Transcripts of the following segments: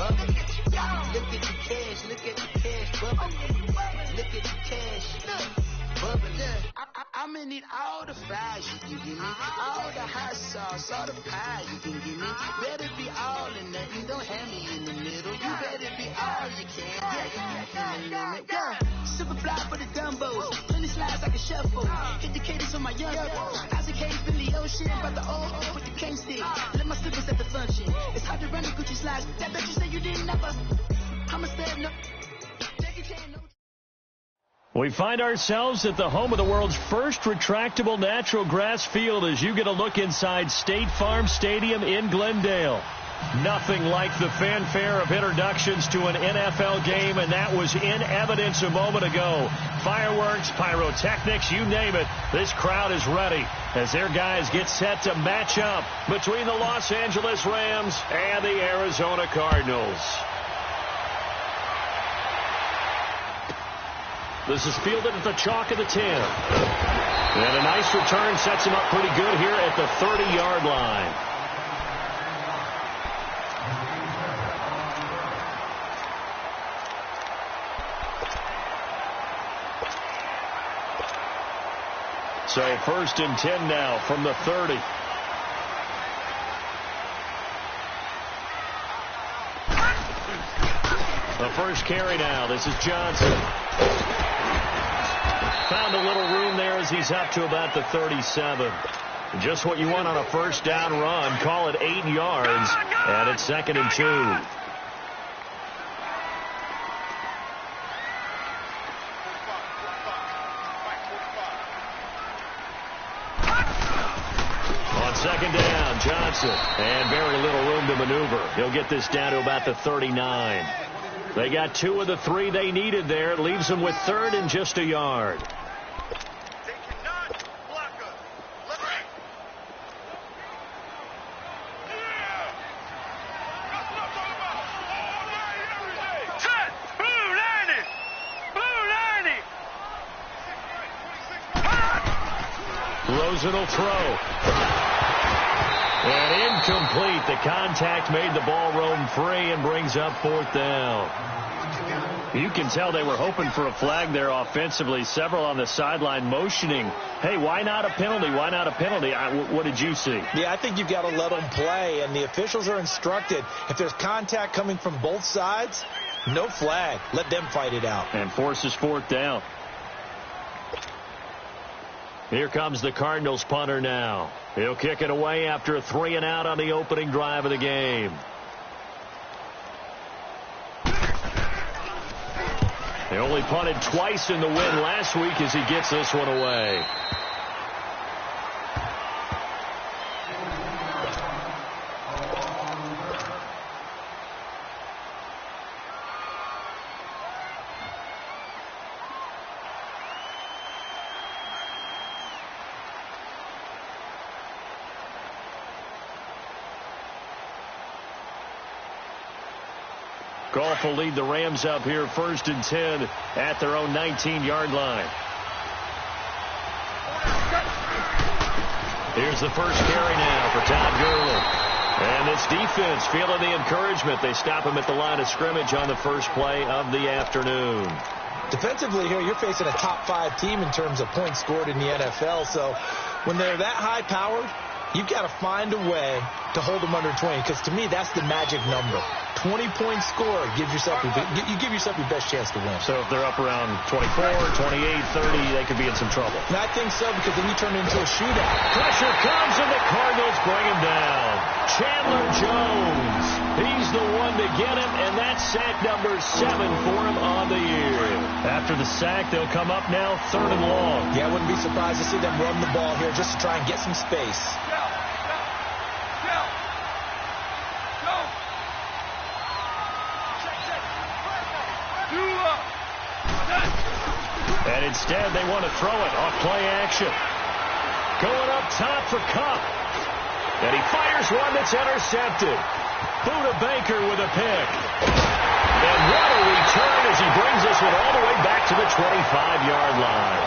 bubbling. Look at the cash, look at the cash bubbling. Look at the cash bubbling. I'm gonna need all the fries you can give me, all the hot sauce, all the pie you can give me. Better be all or nothing, don't have me in the middle. You better be all you can. Yeah. Super fly for the dumbos, plenty slides like a shuffle. Hit the cadence on my young Isaac Hayes, Billy Ocean, about the old with the cane stick. Let my slippers at the function. It's hard to run the Gucci slides. That bet you say you didn't never. I'm a stand up. We find ourselves at the home of the world's first retractable natural grass field as you get a look inside State Farm Stadium in Glendale. Nothing like the fanfare of introductions to an NFL game, and that was in evidence a moment ago. Fireworks, pyrotechnics, you name it. This crowd is ready as their guys get set to match up between the Los Angeles Rams and the Arizona Cardinals. This is fielded at the chalk of the 10. And a nice return sets him up pretty good here at the 30-yard line. So 1st and 10 now from the 30. The first carry now. This is Johnson. Found a little room there as he's up to about the 37. Just what you want on a first down run. Call it 8 yards. And it's 2nd and 2. On 2nd down, Johnson. And very little room to maneuver. He'll get this down to about the 39. They got 2 of the 3 they needed there. It leaves them with 3rd and just a yard. Rosen will throw. And incomplete. The contact made the ball roam free and brings up 4th down. You can tell they were hoping for a flag there offensively. Several on the sideline motioning, hey, why not a penalty? Why not a penalty? What did you see? Yeah, I think you've got to let them play, and the officials are instructed if there's contact coming from both sides, no flag. Let them fight it out. And forces 4th down. Here comes the Cardinals punter now. He'll kick it away after a 3-and-out on the opening drive of the game. They only punted twice in the win last week as he gets this one away. Goff will lead the Rams up here 1st and 10 at their own 19-yard line. Here's the first carry now for Todd Gurley. And this defense feeling the encouragement. They stop him at the line of scrimmage on the first play of the afternoon. Defensively here, you're facing a top 5 team in terms of points scored in the NFL. So when they're that high-powered, you've got to find a way to hold them under 20, because to me, that's the magic number. 20-point score gives yourself you give yourself your best chance to win. So if they're up around 24, 28, 30, they could be in some trouble. And I think so, because then you turn it into a shootout. Pressure comes, and the Cardinals bring him down. Chandler Jones. He's the one to get him, and that's sack number 7 for him on the year. After the sack, they'll come up now 3rd and long. Yeah, I wouldn't be surprised to see them run the ball here just to try and get some space. And instead, they want to throw it off play action. Going up top for Kupp. And he fires one that's intercepted. Buda Baker with a pick. And what a return as he brings this one all the way back to the 25-yard line.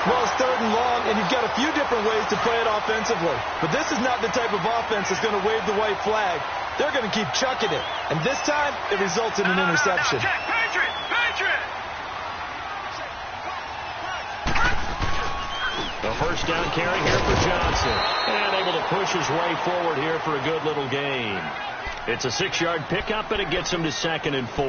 Well, it's 3rd and long, and you've got a few different ways to play it offensively. But this is not the type of offense that's going to wave the white flag. They're going to keep chucking it. And this time, it results in an interception. The first down carry here for Johnson. And able to push his way forward here for a good little gain. It's a 6-yard pickup, and it gets him to 2nd and 4.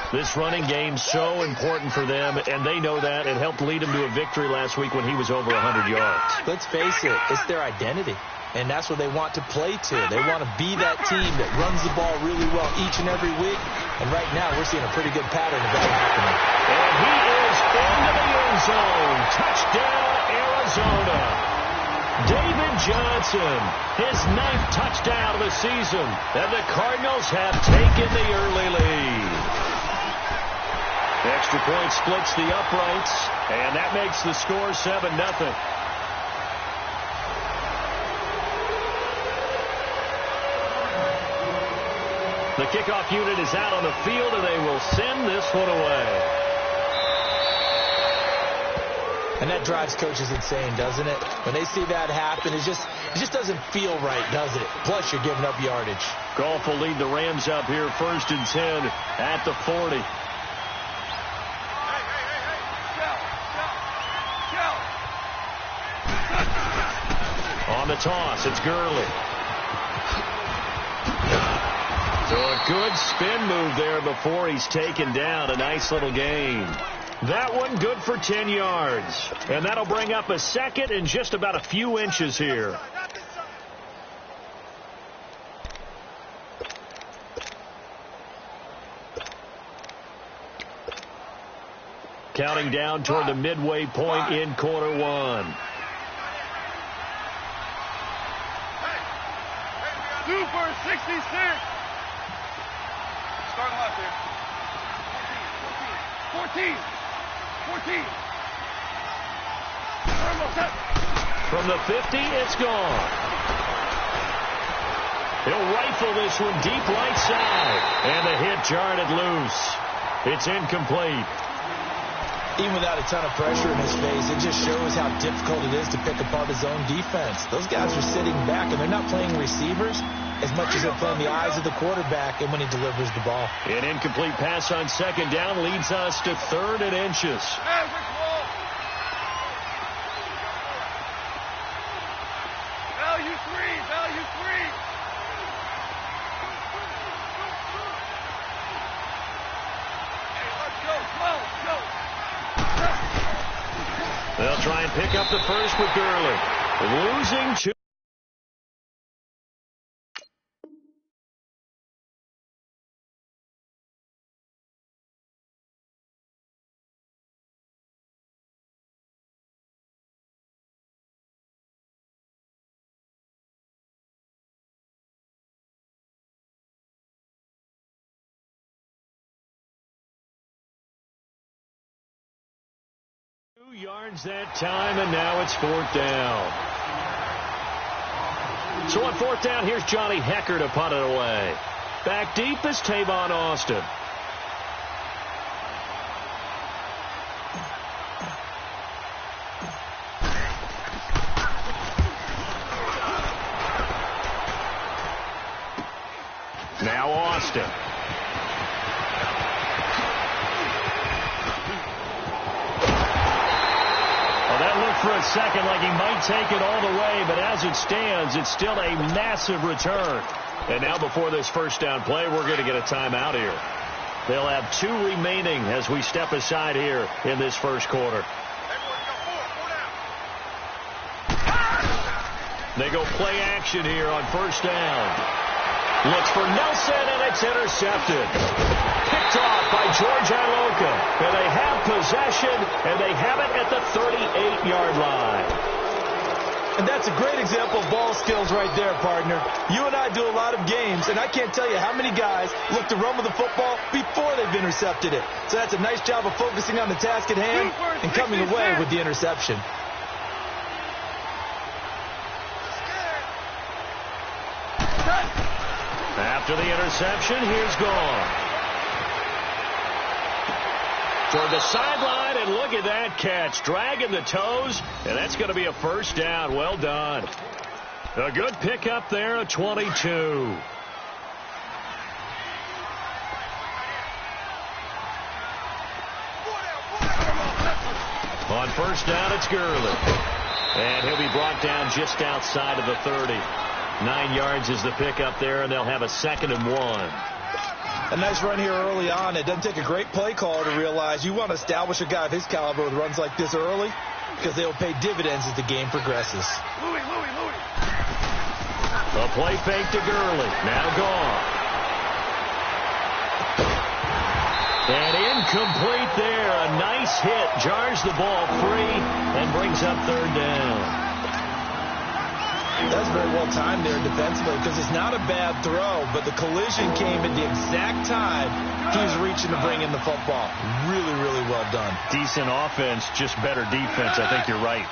This running game's so important for them, and they know that. It helped lead him to a victory last week when he was over 100 yards. Let's face it, it's their identity, and that's what they want to play to. They want to be that team that runs the ball really well each and every week, and right now we're seeing a pretty good pattern of that happening. And he is into the end zone. Touchdown, Arizona. David Johnson, his 9th touchdown of the season, and the Cardinals have taken the early lead. Extra point splits the uprights, and that makes the score 7-0. The kickoff unit is out on the field, and they will send this one away. And that drives coaches insane, doesn't it? When they see that happen, it just doesn't feel right, does it? Plus, you're giving up yardage. Goff will lead the Rams up here 1st and 10 at the 40. On the toss, it's Gurley. So a good spin move there before he's taken down. A nice little gain. That one good for 10 yards. And that'll bring up a 2nd and just about a few inches here. Counting down toward the midway point in quarter 1. 2 for 66. Start left here. 14. From the 50, it's gone. He'll rifle this one deep right side. And the hit jarred it loose. It's incomplete. Even without a ton of pressure in his face, it just shows how difficult it is to pick apart his own defense. Those guys are sitting back, and they're not playing receivers as much as they're playing the eyes of the quarterback and when he delivers the ball. An incomplete pass on 2nd down leads us to 3rd and inches. Value 3. Hey, let's go. They'll try and pick up the first with Gurley. Losing 2. Yards that time, and now it's 4th down. So on 4th down, here's Johnny Hecker to punt it away. Back deep is Tavon Austin. Now Austin. For a second like he might take it all the way, but as it stands, it's still a massive return. And now before this first down play, we're going to get a timeout here. They'll have 2 remaining as we step aside here in this first quarter. They go play action here on 1st down. Looks for Nelson, and it's intercepted. Picked off by George Iloka. And they have possession, and they have it at the 38-yard line. And that's a great example of ball skills right there, partner. You and I do a lot of games, and I can't tell you how many guys look to run with the football before they've intercepted it. So that's a nice job of focusing on the task at hand and coming away with the interception. After the interception, here's Gone. Toward the sideline, and look at that catch. Dragging the toes, and that's going to be a first down. Well done. A good pickup there, a 22. On first down, it's Gurley. And he'll be brought down just outside of the 30. 9 yards is the pickup there, and they'll have a 2nd and 1. A nice run here early on. It doesn't take a great play caller to realize you want to establish a guy of his caliber with runs like this early because they'll pay dividends as the game progresses. Louis. A play fake to Gurley. Now gone. And incomplete there. A nice hit. Jars the ball free and brings up 3rd down. That's very well timed there defensively because it's not a bad throw, but the collision came at the exact time he was reaching to bring in the football. Really, really well done. Decent offense, just better defense. I think you're right.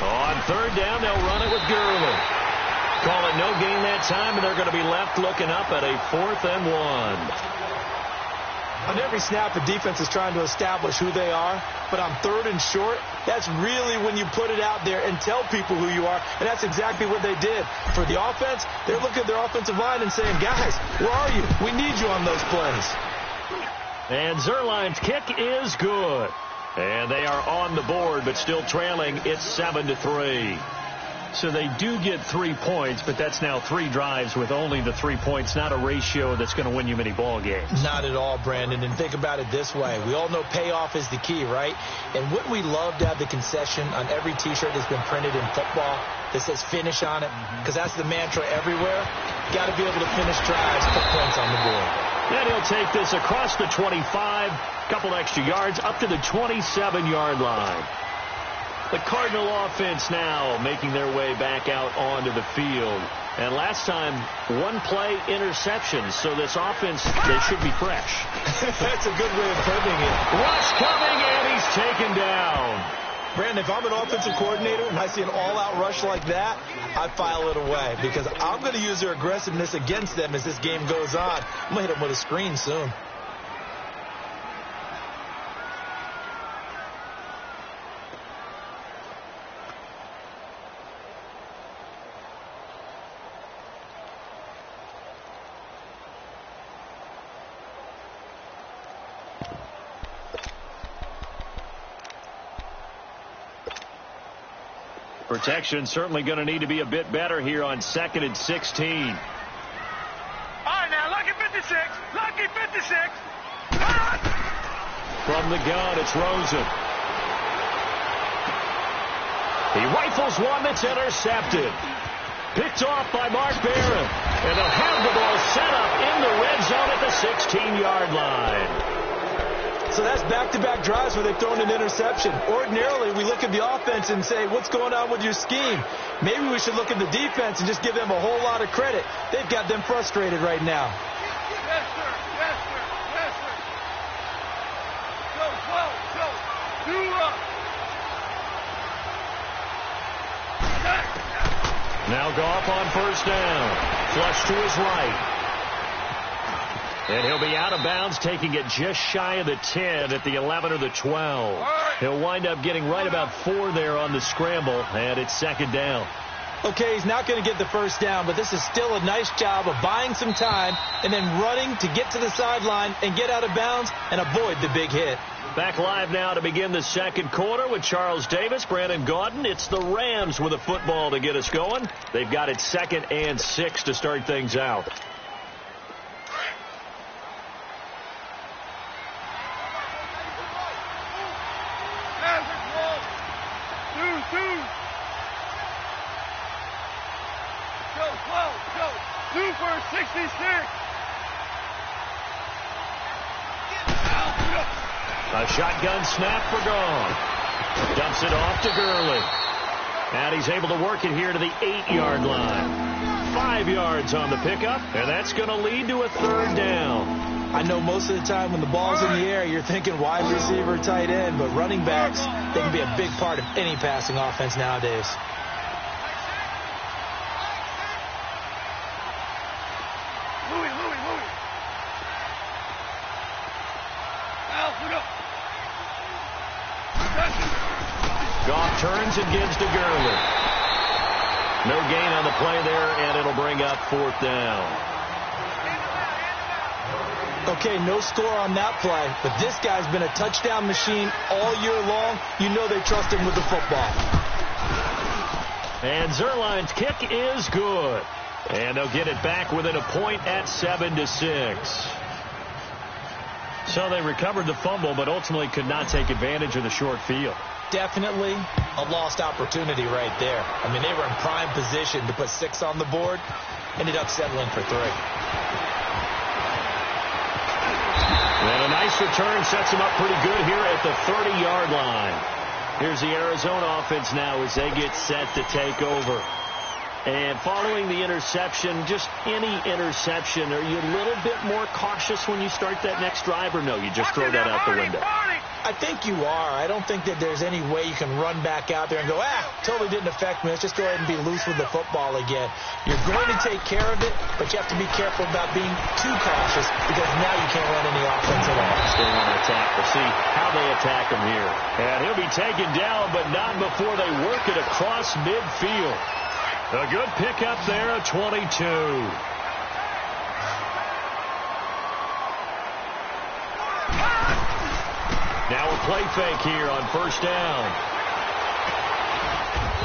On 3rd down, they'll run it with Gurley. Call it no gain that time, and they're going to be left looking up at a 4th and 1. On every snap, the defense is trying to establish who they are, but on 3rd and short, that's really when you put it out there and tell people who you are, and that's exactly what they did. For the offense, they're looking at their offensive line and saying, guys, where are you? We need you on those plays. And Zuerlein's kick is good. And they are on the board, but still trailing. It's 7-3. So they do get 3 points, but that's now 3 drives with only the 3 points, not a ratio that's going to win you many ball games. Not at all, Brandon. And think about it this way. We all know payoff is the key, right? And wouldn't we love to have the concession on every T-shirt that's been printed in football that says finish on it? Because that's the mantra everywhere. Got to be able to finish drives, put points on the board. Then he'll take this across the 25, couple extra yards, up to the 27-yard line. The Cardinal offense now making their way back out onto the field. And last time, 1 play interception. So this offense, they should be fresh. That's a good way of putting it. Rush coming, and he's taken down. Brandon, if I'm an offensive coordinator and I see an all-out rush like that, I file it away because I'm going to use their aggressiveness against them as this game goes on. I'm going to hit them with a screen soon. Protection certainly going to need to be a bit better here on 2nd and 16. All right, now, lucky 56. Lucky 56. From the gun, it's Rosen. He rifles one that's intercepted. Picked off by Mark Barron. And they'll have the ball set up in the red zone at the 16-yard line. So that's back-to-back drives where they've thrown an interception. Ordinarily, we look at the offense and say, what's going on with your scheme? Maybe we should look at the defense and just give them a whole lot of credit. They've got them frustrated right now. Yes, sir. Yes, sir. Yes, sir. Go, go, go. 2 up. Now Goff on first down. Flush to his right. And he'll be out of bounds, taking it just shy of the 10 at the 11 or the 12. He'll wind up getting right about 4 there on the scramble, and it's 2nd down. Okay, he's not going to get the first down, but this is still a nice job of buying some time and then running to get to the sideline and get out of bounds and avoid the big hit. Back live now to begin the 2nd quarter with Charles Davis, Brandon Gaudin. It's the Rams with a football to get us going. They've got it 2nd and 6 to start things out. Super 66. A shotgun snap for Goff. Dumps it off to Gurley. And he's able to work it here to the 8-yard line. 5 yards on the pickup, and that's going to lead to a 3rd down. I know most of the time when the ball's in the air, you're thinking wide receiver, tight end, but running backs, they can be a big part of any passing offense nowadays. Goff turns and gives to Gurley. No gain on the play there, and it'll bring up 4th down. Okay, no score on that play, but this guy's been a touchdown machine all year long. You know they trust him with the football. And Zerline's kick is good. And they'll get it back within a point at 7-6. So they recovered the fumble, but ultimately could not take advantage of the short field. Definitely a lost opportunity right there. I mean, they were in prime position to put 6 on the board. Ended up settling for 3. And a nice return sets them up pretty good here at the 30-yard line. Here's the Arizona offense now as they get set to take over. And following the interception, just any interception, are you a little bit more cautious when you start that next drive, or no, you just throw that out the window? I think you are. I don't think that there's any way you can run back out there and go, totally didn't affect me. Let's just go ahead and be loose with the football again. You're going to take care of it, but you have to be careful about being too cautious because now you can't run any offense at all. Still want to attack. We'll see how they attack him here. And he'll be taken down, but not before they work it across midfield. A good pickup there, a 22. Now a play fake here on 1st down.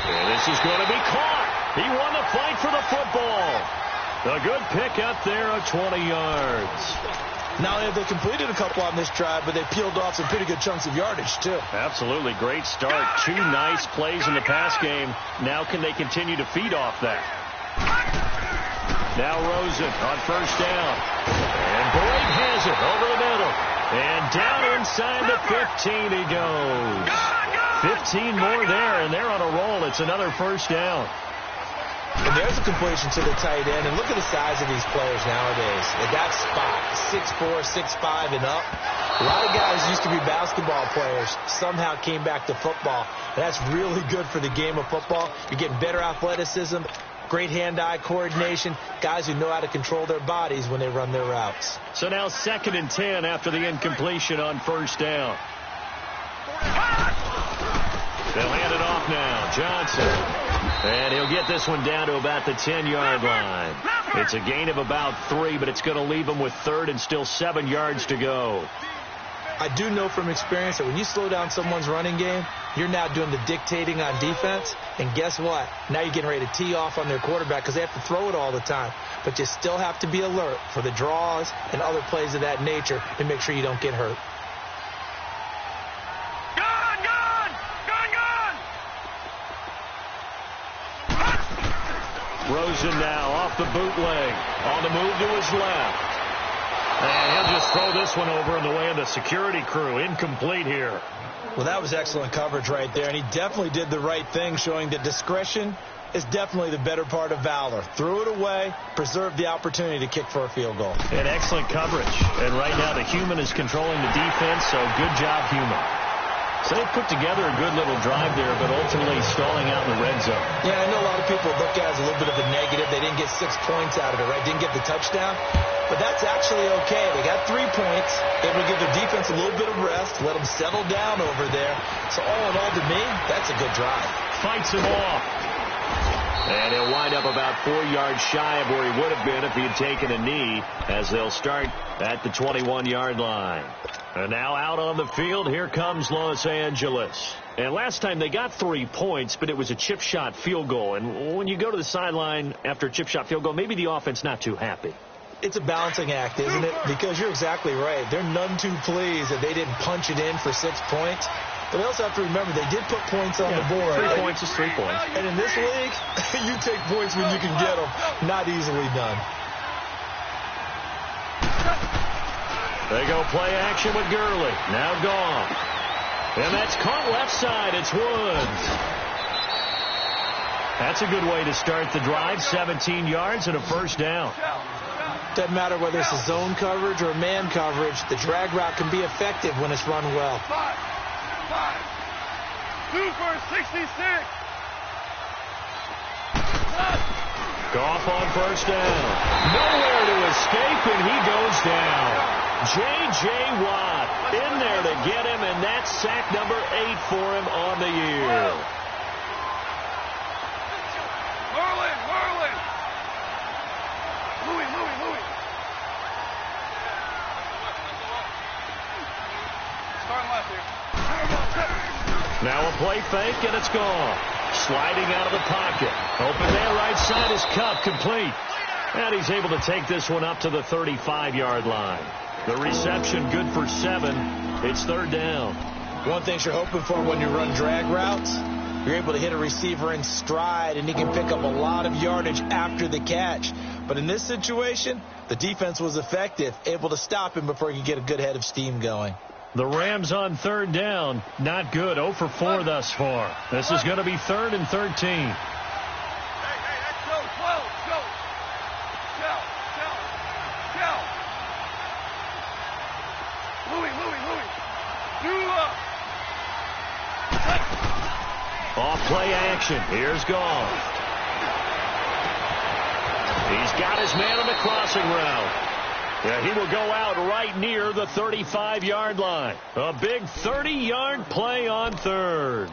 And this is going to be caught. He won the fight for the football. A good pickup there of 20 yards. Not only have they completed a couple on this drive, but they peeled off some pretty good chunks of yardage, too. Absolutely. Great start. 2 nice plays in the pass game. Now can they continue to feed off that? Now Rosen on 1st down. And Boyd has it over the middle. And down inside the 15 he goes. 15 more there, and they're on a roll. It's another 1st down. And there's a completion to the tight end. And look at the size of these players nowadays. At that spot, 6'4", 6'5", and up. A lot of guys used to be basketball players, somehow came back to football. And that's really good for the game of football. You're getting better athleticism, great hand-eye coordination, guys who know how to control their bodies when they run their routes. So now 2nd and 10 after the incompletion on 1st down. They'll hand it off now. Johnson. And he'll get this one down to about the 10-yard line. It's a gain of about 3, but it's going to leave him with 3rd and still 7 yards to go. I do know from experience that when you slow down someone's running game, you're now doing the dictating on defense. And guess what? Now you're getting ready to tee off on their quarterback because they have to throw it all the time. But you still have to be alert for the draws and other plays of that nature to make sure you don't get hurt. Rosen now off the bootleg. On the move to his left. And he'll just throw this one over in the way of the security crew. Incomplete here. Well, that was excellent coverage right there, and he definitely did the right thing, showing that discretion is definitely the better part of valor. Threw it away, preserved the opportunity to kick for a field goal. And excellent coverage. And right now the human is controlling the defense, so good job, human. So they put together a good little drive there, but ultimately stalling out in the red zone. Yeah, I know a lot of people look at it as a little bit of a negative. They didn't get 6 points out of it, right? Didn't get the touchdown. But that's actually okay. They got 3 points. Able to give their defense a little bit of rest, let them settle down over there. So all in all, to me, that's a good drive. Fights him off. And he'll wind up about 4 yards shy of where he would have been if he had taken a knee, as they'll start at the 21-yard line. And now out on the field, here comes Los Angeles. And last time they got 3 points, but it was a chip shot field goal. And when you go to the sideline after a chip shot field goal, maybe the offense not too happy. It's a balancing act, isn't it? Because you're exactly right. They're none too pleased that they didn't punch it in for 6 points. But they also have to remember they did put points on the board. 3 points is 3 points. And in this league, you take points when you can get them. Not easily done. They go play action with Gurley. Now gone. And that's caught left side. It's Woods. That's a good way to start the drive. 17 yards and a 1st down. Doesn't matter whether it's a zone coverage or man coverage. The drag route can be effective when it's run well. 2 for 66. Goff on 1st down. Nowhere to escape, and he goes down. J.J. Watt in there to get him, and that's sack number 8 for him on the year. Merlin. Louis. Starting left here. Now a play fake, and it's gone. Sliding out of the pocket. Open there, right side is Cup, complete. And he's able to take this one up to the 35-yard line. The reception good for 7. It's third down. One thing you're hoping for when you run drag routes, you're able to hit a receiver in stride, and he can pick up a lot of yardage after the catch. But in this situation, the defense was effective, able to stop him before he could get a good head of steam going. The Rams on third down. Not good. 0 for 4 thus far. This is going to be 3rd and 13. Off play action. Here's Goff. He's got his man on the crossing route. Yeah, he will go out right near the 35-yard line. A big 30-yard play on third.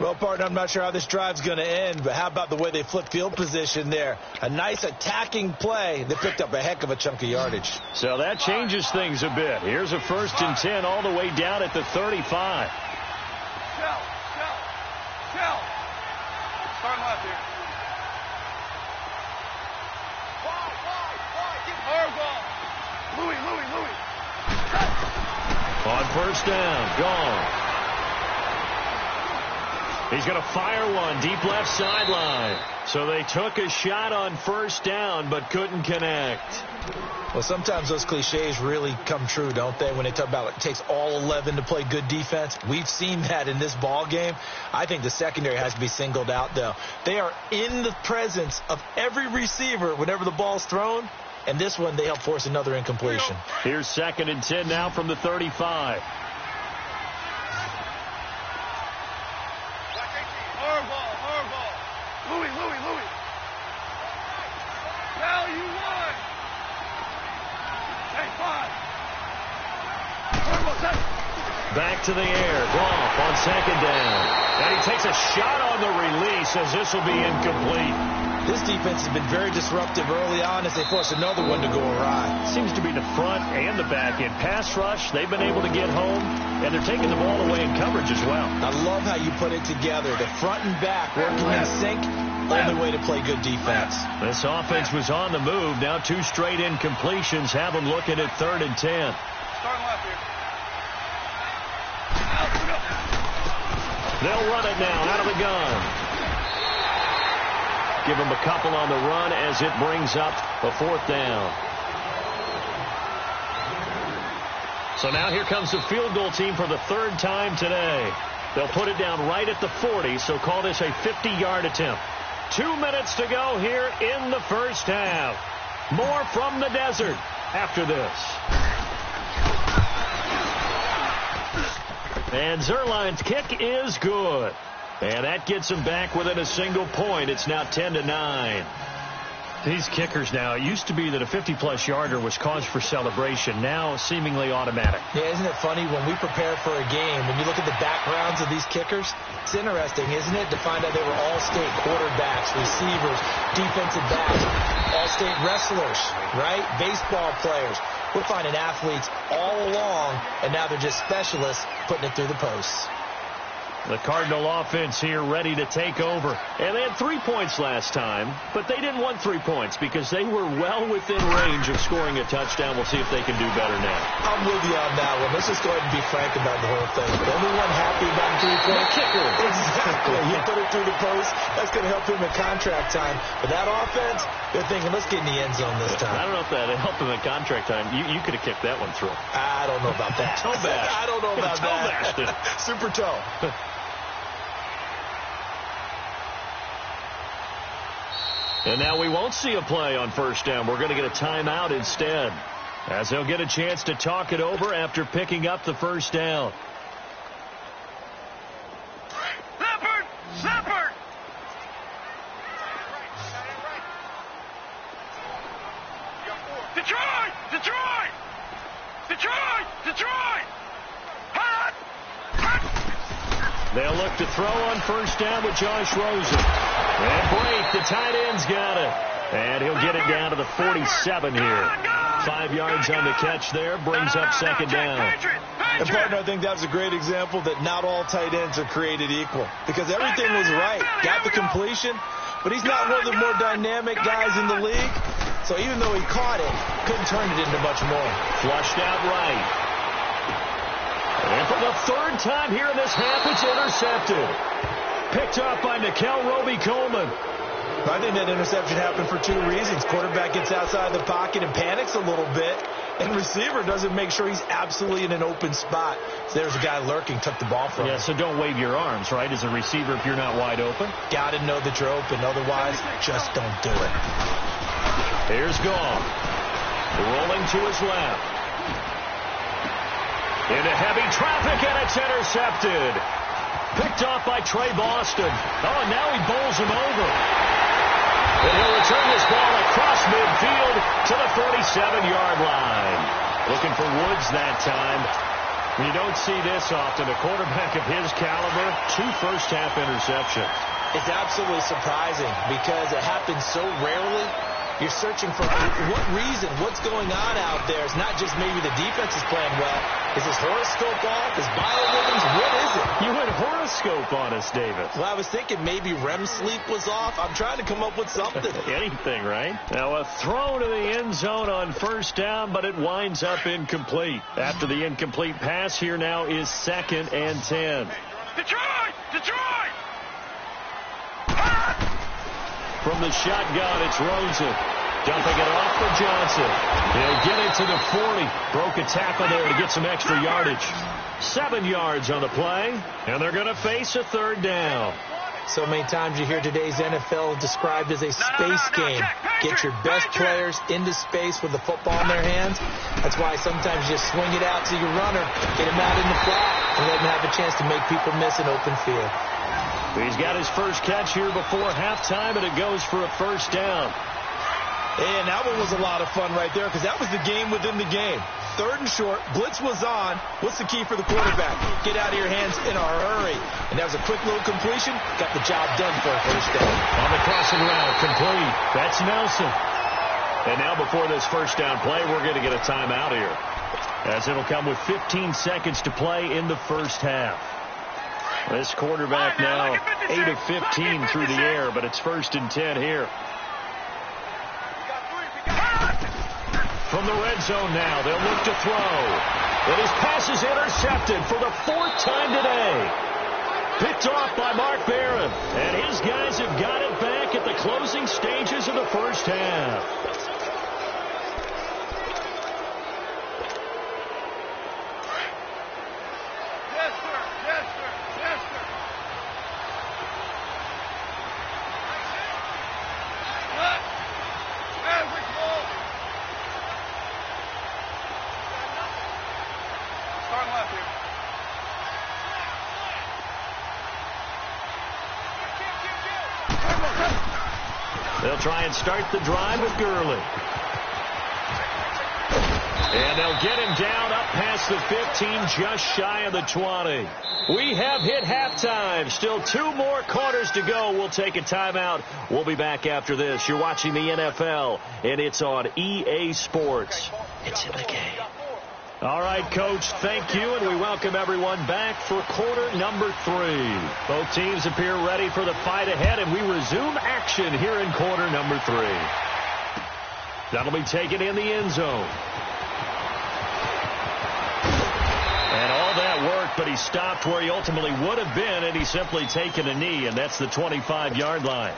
Well, partner, I'm not sure how this drive's going to end, but how about the way they flip field position there? A nice attacking play that picked up a heck of a chunk of yardage. So that changes things a bit. Here's a 1st and 10 all the way down at the 35. Shell. Starting left here. Louis. On first down, gone. He's going to fire one deep left sideline. So they took a shot on first down but couldn't connect. Well, sometimes those cliches really come true, don't they, when they talk about it takes all 11 to play good defense. We've seen that in this ball game. I think the secondary has to be singled out, though. They are in the presence of every receiver whenever the ball's thrown, and this one they help force another incompletion. Here's 2nd and 10 now from the 35. Hardball. Louis. Now you won. Back to the air. Goff on 2nd down. And he takes a shot on the release as this will be incomplete. This defense has been very disruptive early on as they force another one to go awry. Seems to be the front and the back end. Pass rush, they've been able to get home, and they're taking the ball away in coverage as well. I love how you put it together. The front and back working in sync. Only way to play good defense. This offense was on the move. Now 2 straight incompletions have them looking at 3rd and 10. Starting left here. They'll run it now out of the gun. Give them a couple on the run as it brings up a 4th down. So now here comes the field goal team for the 3rd time today. They'll put it down right at the 40, so call this a 50-yard attempt. 2 minutes to go here in the first half. More from the desert after this. And Zerline's kick is good. And that gets him back within a single point. It's now 10-9. These kickers now, it used to be that a 50-plus yarder was cause for celebration. Now seemingly automatic. Yeah, isn't it funny when we prepare for a game, when you look at the backgrounds of these kickers, it's interesting, isn't it, to find out they were all-state quarterbacks, receivers, defensive backs, all-state wrestlers, right? Baseball players. We're finding athletes all along, and now they're just specialists putting it through the posts. The Cardinal offense here ready to take over. And they had 3 points last time, but they didn't want 3 points because they were well within range of scoring a touchdown. We'll see if they can do better now. I'm with you on that one. Let's just go ahead and be frank about the whole thing. The only one happy about the 3 points. Kicker. Exactly. You put it through the post. That's going to help him in contract time. But that offense, they're thinking, let's get in the end zone this time. I don't know if that helped him in contract time. You could have kicked that one through. I don't know about that. Toe bash. I don't know about that. Super toe. And now we won't see a play on first down. We're going to get a timeout instead, as they'll get a chance to talk it over after picking up the first down. Shepherd! Detroit! They'll look to throw on first down with Josh Rosen. And Blake, the tight end's got it. And he'll get it down to the 47 here. 5 yards on the catch there, brings up second down. And partner, I think that's a great example that not all tight ends are created equal. Because everything was right. Got the completion, but he's not one of the more dynamic guys in the league. So even though he caught it, couldn't turn it into much more. Flushed out right. And for the third time here in this half, it's intercepted. Picked off by Nickel Roby-Coleman. I think that interception happened for 2 reasons. Quarterback gets outside the pocket and panics a little bit, and receiver doesn't make sure he's absolutely in an open spot. So there's a guy lurking, took the ball from him. Yeah, so don't wave your arms, right, as a receiver if you're not wide open. Got to know that you're open. Otherwise, just don't do it. Here's Goff. Rolling to his left. Into heavy traffic, and it's intercepted. Picked off by Trey Boston. Oh, and now he bowls him over. And he'll return this ball across midfield to the 47-yard line. Looking for Woods that time. You don't see this often. A quarterback of his caliber, 2 first-half interceptions. It's absolutely surprising because it happens so rarely. You're searching for what reason, what's going on out there. It's not just maybe the defense is playing well. Is his horoscope off? His biorhythms? What is it? You went horoscope on us, David. Well, I was thinking maybe REM sleep was off. I'm trying to come up with something. Anything, right? Now a throw to the end zone on first down, but it winds up incomplete. After the incomplete pass, here now is 2nd and 10. Detroit! Detroit! From the shotgun, it's Rosen. Dumping it off for Johnson. He'll get it to the 40. Broke a tackle there to get some extra yardage. 7 yards on the play, and they're going to face a 3rd down. So many times you hear today's NFL described as a space game. Get your best players into space with the football in their hands. That's why sometimes you just swing it out to your runner, get him out in the flat, and let him have a chance to make people miss an open field. He's got his first catch here before halftime, and it goes for a 1st down. And that one was a lot of fun right there because that was the game within the game. 3rd and short, blitz was on. What's the key for the quarterback? Get out of your hands in a hurry. And that was a quick little completion. Got the job done for a 1st down. On the crossing route, complete. That's Nelson. And now before this 1st down play, we're going to get a timeout here, as it'll come with 15 seconds to play in the 1st half. This quarterback now 8 of 15 through the air, but it's 1st and 10 here. From the red zone now, they'll look to throw. And his pass is intercepted for the 4th time today. Picked off by Mark Barron. And his guys have got it back at the closing stages of the 1st half. Yes, sir. Yes, sir. Yes, sir. What? Average ball. Start left here. They'll try and start the drive with Gurley. And they'll get him down up past the 15, just shy of the 20. We have hit halftime. Still 2 more quarters to go. We'll take a timeout. We'll be back after this. You're watching the NFL, and it's on EA Sports. It's in the game. All right, Coach, thank you, and we welcome everyone back for quarter number 3. Both teams appear ready for the fight ahead, and we resume action here in quarter number 3. That'll be taken in the end zone. And all that worked, but he stopped where he ultimately would have been, and he's simply taken a knee, and that's the 25-yard line.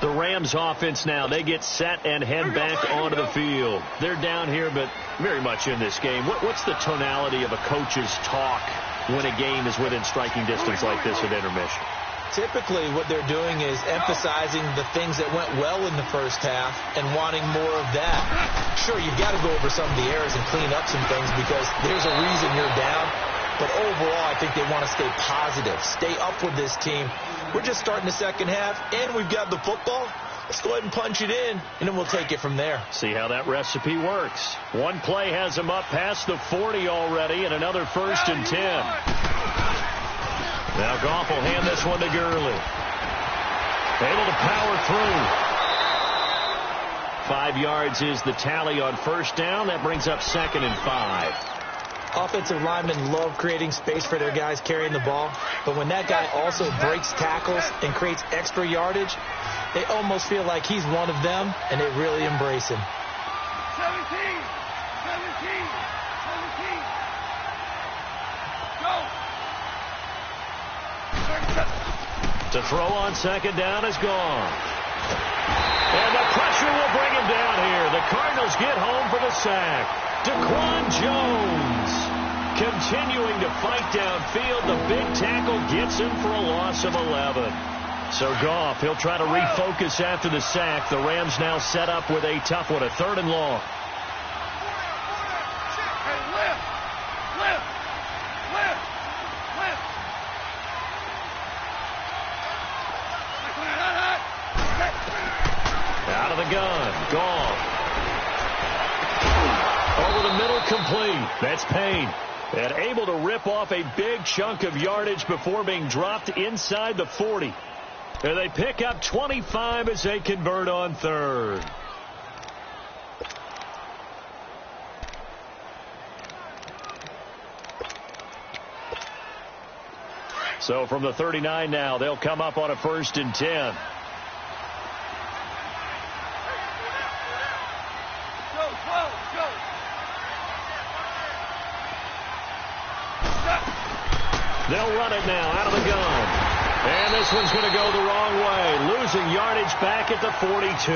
The Rams offense now, they get set and head back onto the field. They're down here, but very much in this game. What's the tonality of a coach's talk when a game is within striking distance like this at intermission? Typically, what they're doing is emphasizing the things that went well in the 1st half and wanting more of that. Sure, you've got to go over some of the errors and clean up some things because there's a reason you're down. But overall, I think they want to stay positive, stay up with this team. We're just starting the 2nd half, and we've got the football. Let's go ahead and punch it in, and then we'll take it from there. See how that recipe works. One play has them up past the 40 already, and another 1st and 10. Now Goff will hand this one to Gurley. Able to power through. 5 yards is the tally on first down. That brings up 2nd and 5. Offensive linemen love creating space for their guys carrying the ball, but when that guy also breaks tackles and creates extra yardage, they almost feel like he's one of them, and they really embrace him. 17, 17, 17. Go. To throw on 2nd down is gone. And the pressure will bring him down here. The Cardinals get home for the sack. Daquan Jones continuing to fight downfield. The big tackle gets him for a loss of 11. So Goff, he'll try to refocus after the sack. The Rams now set up with a tough one, a 3rd and long. Out of the gun, Goff. Over the middle, complete. That's Payne. And able to rip off a big chunk of yardage before being dropped inside the 40. And they pick up 25 as they convert on 3rd. So from the 39 now, they'll come up on a 1st and 10. They'll run it now out of the gun. And this one's going to go the wrong way. Losing yardage back at the 42.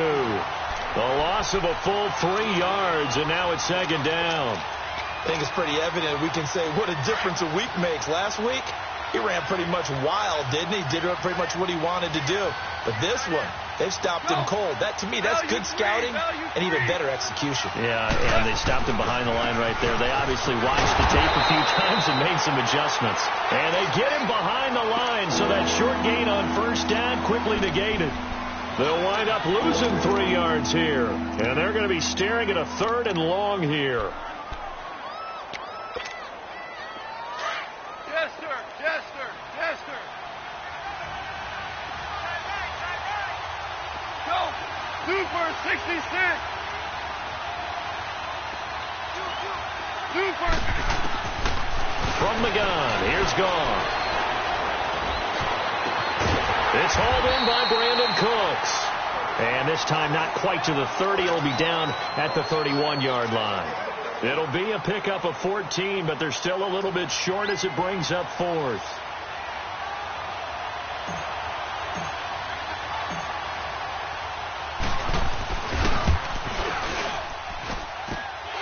The loss of a full 3 yards, and now it's 2nd down. I think it's pretty evident. We can say what a difference a week makes. Last week, he ran pretty much wild, didn't he? Did pretty much what he wanted to do. But this one, they've stopped him cold. That, to me, that's good scouting and even better execution. Yeah, and they stopped him behind the line right there. They obviously watched the tape a few times and made some adjustments. And they get him behind the line, so that short gain on 1st down quickly negated. They'll wind up losing 3 yards here. And they're going to be staring at a 3rd and long here. Yes, sir. Yes, sir. Yes, sir. Go. 2 for 66. 2 for... From the gun, here's Goff. It's hauled in by Brandon Cooks. And this time not quite to the 30. It'll be down at the 31-yard line. It'll be a pickup of 14, but they're still a little bit short as it brings up 4th.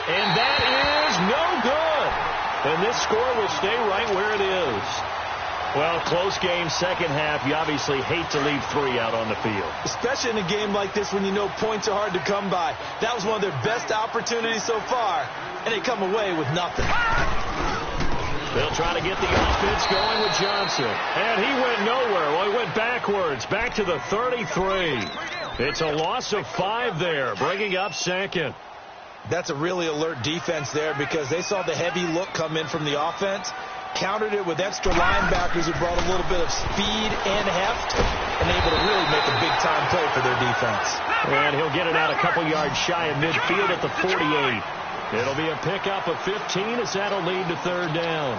And that is no good. And this score will stay right where it is. Well, close game, 2nd half. You obviously hate to leave 3 out on the field. Especially in a game like this when you know points are hard to come by. That was one of their best opportunities so far, and they come away with nothing. They'll try to get the offense going with Johnson. And he went nowhere. Well, he went backwards, back to the 33. It's a loss of 5 there, bringing up 2nd. That's a really alert defense there because they saw the heavy look come in from the offense, countered it with extra linebackers who brought a little bit of speed and heft, and able to really make a big-time play for their defense. And he'll get it out a couple yards shy of midfield at the 48. It'll be a pickup of 15 as that'll lead to 3rd down.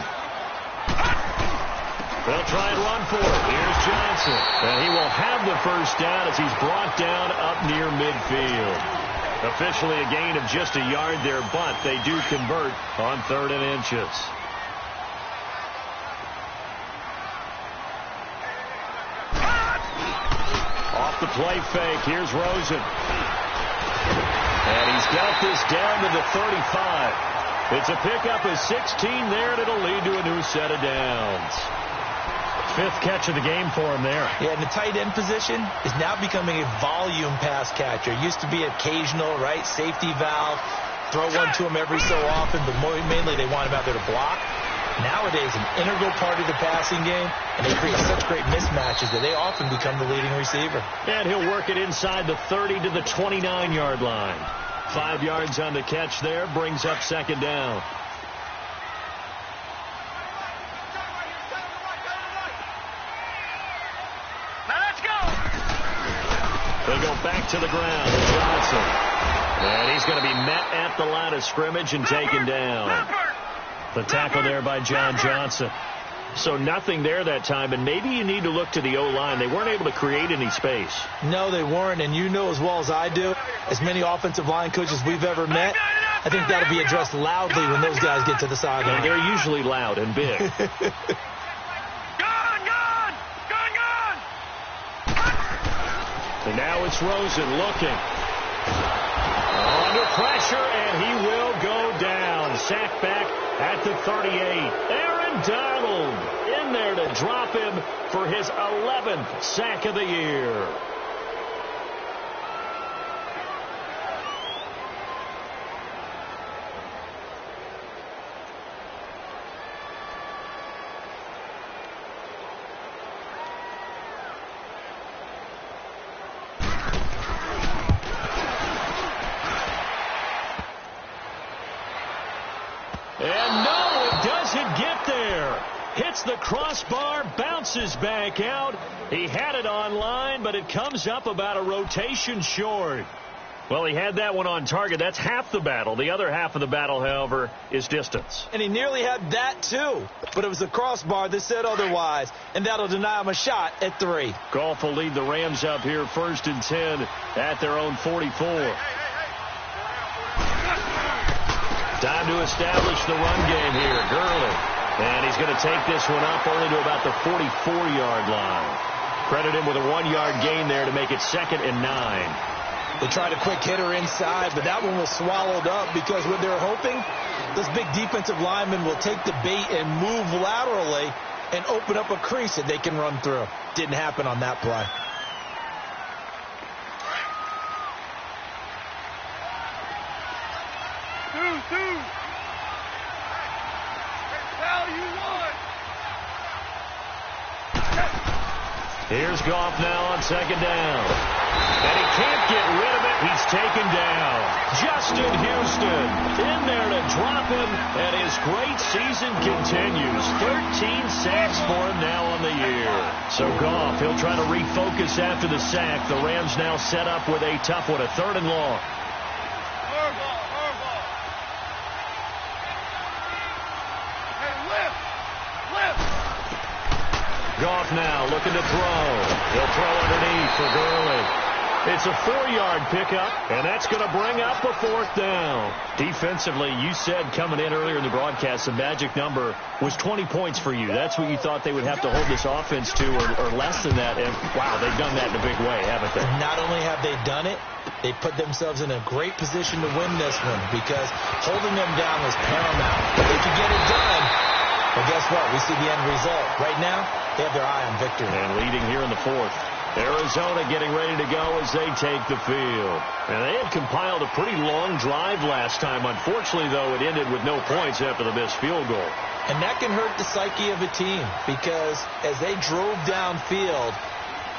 They'll try and run for it. Here's Johnson. And he will have the 1st down as he's brought down up near midfield. Officially a gain of just a yard there, but they do convert on 3rd and inches. Off the play fake, here's Rosen. And he's got this down to the 35. It's a pickup of 16 there, and it'll lead to a new set of downs. 5th catch of the game for him there. Yeah, and the tight end position is now becoming a volume pass catcher. Used to be occasional, right? Safety valve. Throw one to him every so often, but mainly they want him out there to block. Nowadays, an integral part of the passing game, and they create such great mismatches that they often become the leading receiver. And he'll work it inside the 30 to the 29-yard line. 5 yards on the catch there, brings up 2nd down. They go back to the ground. Johnson. And he's going to be met at the line of scrimmage and taken down. The tackle there by John Johnson. So nothing there that time, and maybe you need to look to the O-line. They weren't able to create any space. No, they weren't, and you know as well as I do, as many offensive line coaches we've ever met, I think that'll be addressed loudly when those guys get to the sideline. And they're usually loud and big. And now it's Rosen looking. Under pressure, and he will go down. Sacked back at the 38. Aaron Donald in there to drop him for his 11th sack of the year. And no, it doesn't get there. Hits the crossbar, bounces back out. He had it on line, but it comes up about a rotation short. Well, he had that one on target. That's half the battle. The other half of the battle, however, is distance. And he nearly had that, too. But it was the crossbar that said otherwise, and that'll deny him a shot at 3. Goff will lead the Rams up here 1st and 10 at their own 44. Time to establish the run game here. Gurley. And he's going to take this one up only to about the 44-yard line. Credit him with a 1-yard gain there to make it 2nd and 9. They tried a quick hitter inside, but that one was swallowed up because what they're hoping, those big defensive linemen will take the bait and move laterally and open up a crease that they can run through. Didn't happen on that play. Here's Goff now on 2nd down. And he can't get rid of it. He's taken down. Justin Houston in there to drop him, and his great season continues. 13 sacks for him now on the year. So Goff, he'll try to refocus after the sack. The Rams now set up with a tough one, a 3rd and long. Goff now looking to throw. He'll throw underneath for Gurley. It's a 4-yard pickup, and that's going to bring up a 4th down. Defensively, you said coming in earlier in the broadcast, the magic number was 20 points for you. That's what you thought they would have to hold this offense to, or less than that. And, wow, they've done that in a big way, haven't they? Not only have they done it, they put themselves in a great position to win this one because holding them down was paramount. If they could get it done, well, guess what? We see the end result. Right now, they have their eye on victory. And leading here in the 4th. Arizona getting ready to go as they take the field. And they had compiled a pretty long drive last time. Unfortunately, though, it ended with no points after the missed field goal. And that can hurt the psyche of a team because as they drove downfield,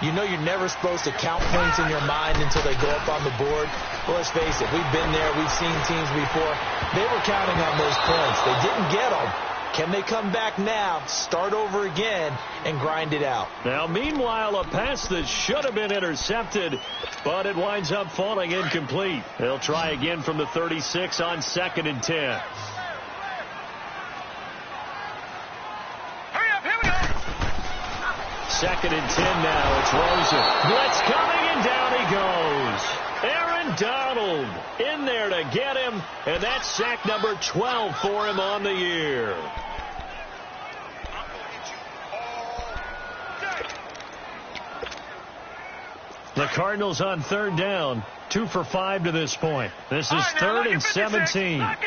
you know you're never supposed to count points in your mind until they go up on the board. Well, let's face it, we've been there. We've seen teams before. They were counting on those points. They didn't get them. Can they come back now, start over again, and grind it out? Now, meanwhile, a pass that should have been intercepted, but it winds up falling incomplete. They'll try again from the 36 on 2nd and 10. Hurry up, here we go. 2nd and 10 now. It's Rosen. Blitz coming, and down he goes. Aaron Donald in there to get him, and that's sack number 12 for him on the year. The Cardinals on 3rd down, 2 for 5 to this point. This is 3rd and 17. Out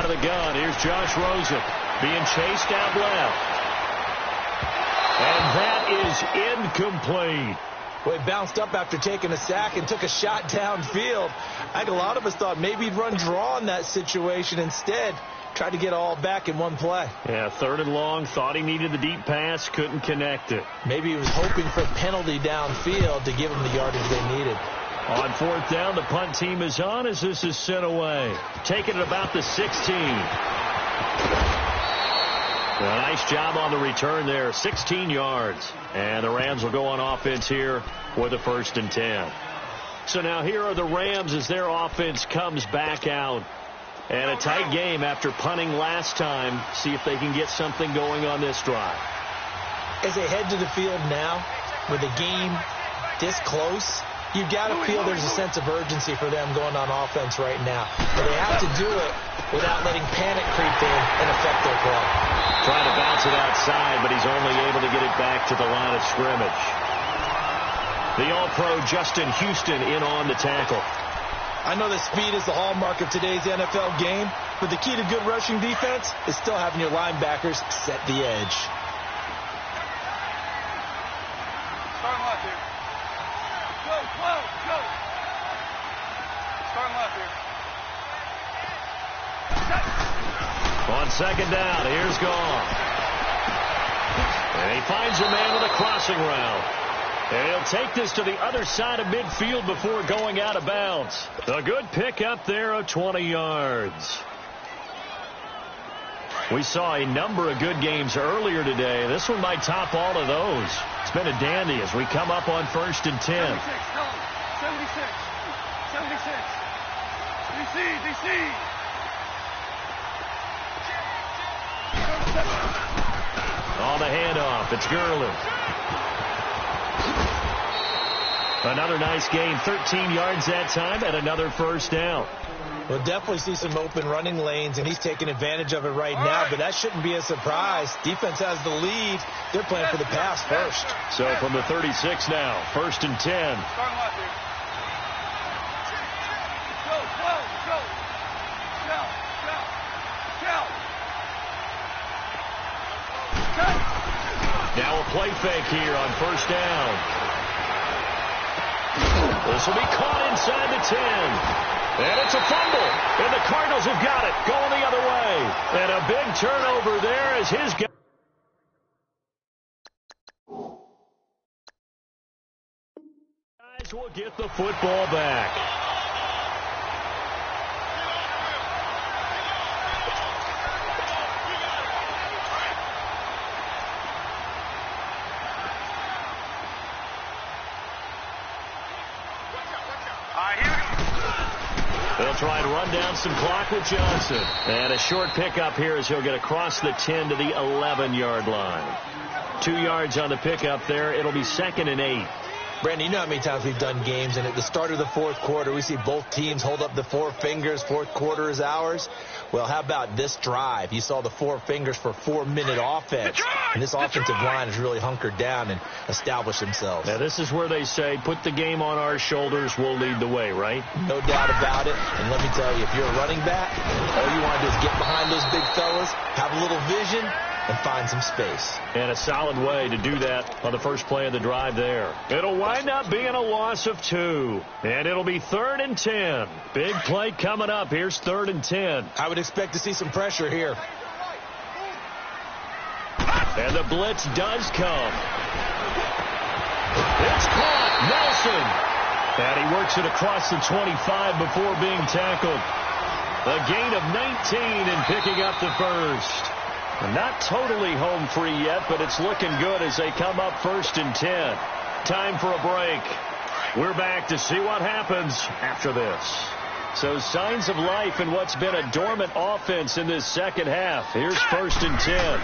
of the gun, here's Josh Rosen being chased out left. And that is incomplete. Well, he bounced up after taking a sack and took a shot downfield. I think a lot of us thought maybe he'd run draw in that situation. Instead, tried to get all back in one play. Yeah, 3rd and long, thought he needed the deep pass, couldn't connect it. Maybe he was hoping for a penalty downfield to give him the yardage they needed. On 4th down, the punt team is on as this is sent away. Taking it about the 16. And that is incomplete. Well, it bounced up after taking a sack and took a shot downfield. I think a lot of us thought maybe he'd run draw in that situation. Instead, tried to get all back in one play. Yeah, 3rd and long, thought he needed the deep pass, couldn't connect it. Maybe he was hoping for a penalty downfield to give him the yardage they needed. On 4th down, the punt team is on as this is sent away. Taking it about the 16. A nice job on the return there, 16 yards. And the Rams will go on offense here with a 1st and 10. So now here are the Rams as their offense comes back out. And a tight game after punting last time. See if they can get something going on this drive. As they head to the field now, with the game this close, you've got to feel there's a sense of urgency for them going on offense right now. But they have to do it without letting panic creep in and affect their play. Trying to bounce it outside, but he's only able to get it back to the line of scrimmage. The All-Pro Justin Houston in on the tackle. I know that speed is the hallmark of today's NFL game, but the key to good rushing defense is still having your linebackers set the edge. Start left here. Go, go. Start left here. On 2nd down, here's Goff. And he finds a man with a crossing route. And he'll take this to the other side of midfield before going out of bounds. A good pick up there of 20 yards. We saw a number of good games earlier today. This one might top all of those. It's been a dandy as we come up on 1st and 10. 76. DC. On the handoff, it's GuRu. Another nice gain, 13 yards that time, and another 1st down. We'll definitely see some open running lanes, and he's taking advantage of it right now, but that shouldn't be a surprise. Defense has the lead. They're playing for the pass first. So from the 36 now, 1st and 10. Start left here. Go. Now a play fake here on 1st down. This will be caught inside the 10. And it's a fumble. And the Cardinals have got it. Going the other way. And a big turnover there as his guys will get the football back. They'll try and run down some clock with Johnson. And a short pickup here as he'll get across the 10 to the 11-yard line. 2 yards on the pickup there. It'll be 2nd and 8. Brandon, you know how many times we've done games, and at the start of the 4th quarter, we see both teams hold up the 4 fingers. 4th quarter is ours. Well, how about this drive? You saw the 4 fingers for 4-minute offense. And this offensive line has really hunkered down and established themselves. Now, this is where they say, put the game on our shoulders, we'll lead the way, right? No doubt about it. And let me tell you, if you're a running back, all you want to do is get behind those big fellas, have a little vision, and find some space. And a solid way to do that on the first play of the drive there. It'll wind up being a loss of 2. And it'll be 3rd and 10. Big play coming up. Here's 3rd and 10. I would expect to see some pressure here. And the blitz does come. It's caught. Nelson. And he works it across the 25 before being tackled. A gain of 19 and picking up the 1st. Not totally home free yet, but it's looking good as they come up 1st and 10. Time for a break. We're back to see what happens after this. So signs of life in what's been a dormant offense in this second half. Here's 1st and 10.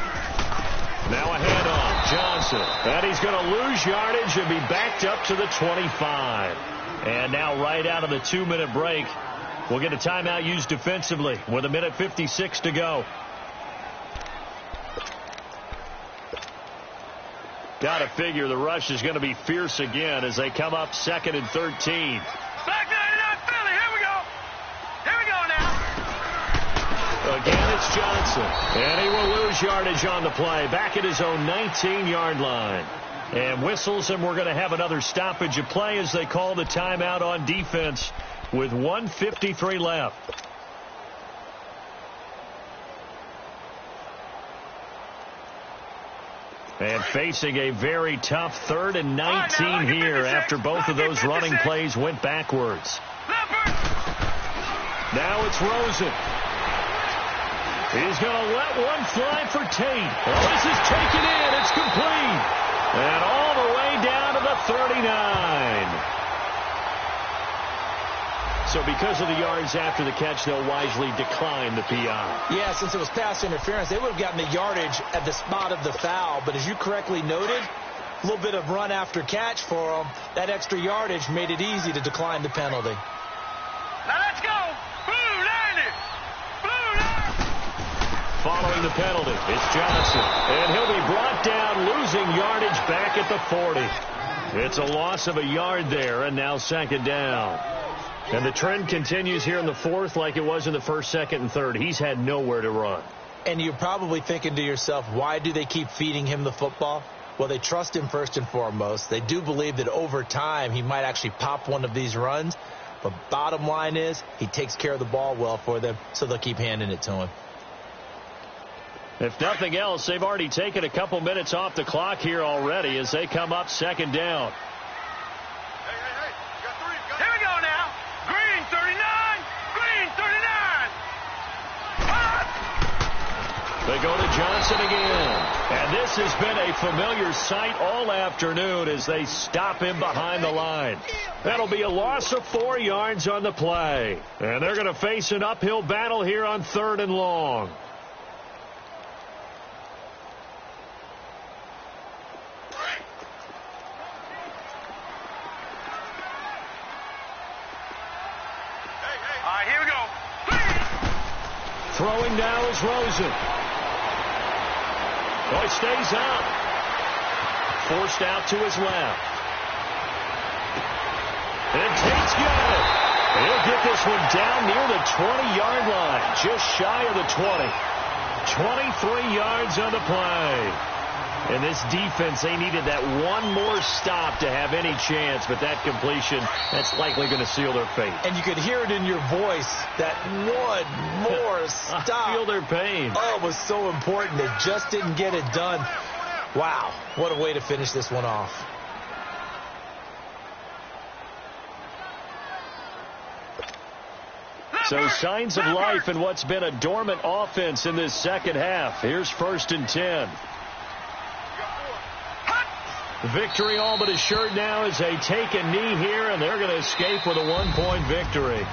Now a handoff. Johnson. And he's going to lose yardage and be backed up to the 25. And now right out of the 2-minute break, we'll get a timeout used defensively with 1:56 to go. Got to figure the rush is going to be fierce again as they come up 2nd and 13. Back 99 Philly. Here we go. Here we go now. Again, it's Johnson. And he will lose yardage on the play. Back at his own 19-yard line. And whistles, and we're going to have another stoppage of play as they call the timeout on defense with 1:53 left. And facing a very tough 3rd and 19 here after both of those running plays went backwards. Now it's Rosen. He's going to let one fly for Tate. Well, this is taken in. It's complete. And all the way down to the 39. So because of the yards after the catch, they'll wisely decline the PI. Yeah, since it was pass interference, they would have gotten the yardage at the spot of the foul. But as you correctly noted, a little bit of run after catch for them. That extra yardage made it easy to decline the penalty. Now let's go. Blue 90. Blue 90. Following the penalty, it's Johnson. And he'll be brought down, losing yardage back at the 40. It's a loss of a yard there, and now second down. And the trend continues here in the fourth like it was in the first, second, and third. He's had nowhere to run. And you're probably thinking to yourself, why do they keep feeding him the football? Well, they trust him first and foremost. They do believe that over time he might actually pop one of these runs. But bottom line is he takes care of the ball well for them, so they'll keep handing it to him. If nothing else, they've already taken a couple minutes off the clock here already as they come up second down. Hey. Got three. Here we go now. Green 39. Green 39. They go to Johnson again. And this has been a familiar sight all afternoon as they stop him behind the line. That'll be a loss of 4 yards on the play. And they're going to face an uphill battle here on 3rd and long. All right, here we go. Throwing now is Rosen. Oh, it stays up. Forced out to his left. And Tate's got it. He'll get this one down near the 20-yard line. Just shy of the 20. 23 yards on the play. And this defense, they needed that one more stop to have any chance, but that completion, that's likely going to seal their fate. And you could hear it in your voice, that one more stop. I feel their pain. Oh, it was so important. They just didn't get it done. Wow, what a way to finish this one off. So signs of life in what's been a dormant offense in this second half. Here's 1st and 10. Victory all but assured now as they take a knee here, and they're going to escape with a 1-point victory.